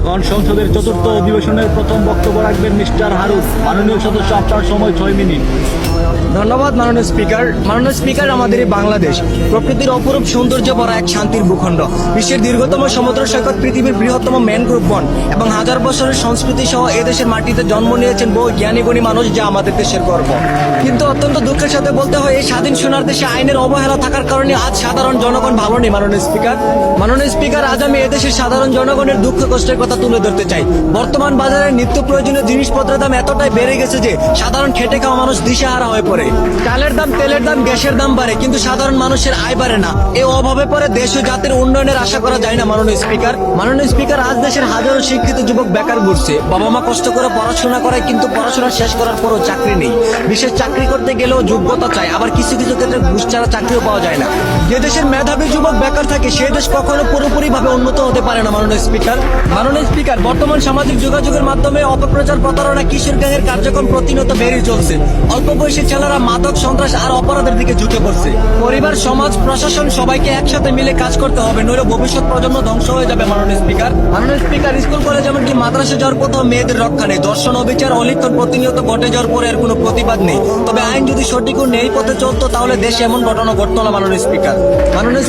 এখন সংসদের চতুর্থ অধিবেশনের প্রথম বক্তব্য রাখবেন মিস্টার হারুন। মাননীয় সদস্য, আপনার সময় 6 মিনিট। ধন্যবাদ মাননীয় স্পিকার। মাননীয় স্পিকার, আমাদের এই বাংলাদেশ প্রকৃতির অপরূপ সৌন্দর্য ভরা এক শান্তির ভূখণ্ড, বিশ্বের দীর্ঘতম সমুদ্র সৈকত, পৃথিবীর বৃহত্তম ম্যানগ্রোভ বন এবং হাজার বছরের সংস্কৃতি সহ এদেশের মাটিতে জন্ম নিয়েছেন বহু জ্ঞানী গুণী মানুষ, যা আমাদের দেশের গর্ব। কিন্তু অত্যন্ত দুঃখের সাথে বলতে হয়, এই স্বাধীন সোনার দেশে আইনের অবহেলা থাকার কারণে আজ সাধারণ জনগণ ভালো নেই। মাননীয় স্পিকার, আজ আমি এদেশের সাধারণ জনগণের দুঃখ কষ্টের কথা তুলে ধরতে চাই। বর্তমান বাজারে নিত্য প্রয়োজনীয় জিনিসপত্রের দাম এতটাই বেড়ে গেছে যে সাধারণ খেটে খাওয়া মানুষ দিশেহারা হয়ে পড়ে। চালের দাম, তেলের দাম, গ্যাসের দাম বাড়ে, কিন্তু সাধারণ মানুষের আয় বাড়ে না। এই অভাবে পরে দেশ ও জাতির উন্নয়নের আশা করা যায় না। মাননীয় স্পিকার, আজ দেশের হাজারো শিক্ষিত যুবক বেকার ঘুরছে। বাবা মা কষ্ট করে পড়াশোনা করায়, কিন্তু পড়াশোনা শেষ করার পরও চাকরি নেই। বিশেষ চাকরি করতে গেলেও যোগ্যতা চাই, আবার কিছু কিছু ক্ষেত্রে ঘুষ ছাড়া চাকরিও পাওয়া যায় না। যে দেশের মেধাবী যুবক বেকার থাকে, সেই দেশ কখনো পুরোপুরি ভাবে উন্নত হতে পারে না। মাননীয় স্পিকার, বর্তমান সামাজিক যোগাযোগের মাধ্যমে অপপ্রচার, প্রতারণা, কিশোর গ্যাংয়ের কার্যক্রম প্রতিনিয়ত বেড়ে চলছে। অল্প বয়সী ছেলেরা মাদক, সন্ত্রাস আর অপরাধের দিকে ঝুঁকে পড়ছে। পরিবার, সমাজ, প্রশাসন সবাইকে একসাথে মিলে কাজ করতে হবে, নইলে ভবিষ্যৎ প্রজন্ম ধ্বংস হয়ে যাবে। মাননীয় স্পিকার, স্কুল কলেজ এমনকি মাদ্রাসা যাওয়ার কোথাও মেয়েদের রক্ষা নেই। ধর্ষণ, অবিচার, অলিপ্তন প্রতিনিয়ত ঘটে যাওয়ার পরে এর কোনো প্রতিবাদ নেই। তবে আইন যদি সঠিক ও ন্যায় পথে চলতো, তাহলে দেশে এমন ঘটনা ঘটতো না। মাননীয়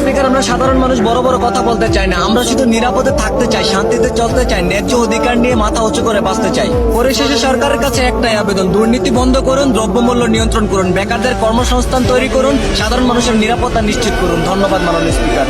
স্পিকার, আমরা সাধারণ মানুষ বড় বড় কথা বলতে চাই না, আমরা শুধু নিরাপদে থাকতে চাই, শান্তিতে চলতে চাই, ন্যায্য অধিকার নিয়ে মাথা উঁচু করে বাঁচতে চাই। পরিশেষে সরকারের কাছে একটাই আবেদন, দুর্নীতি বন্ধ করুন, দ্রব্যমূল্য নিয়ন্ত্রণ করুন, বেকারদের কর্মসংস্থান তৈরি করুন, সাধারণ মানুষের নিরাপত্তা নিশ্চিত করুন। ধন্যবাদ মাননীয় স্পিকার।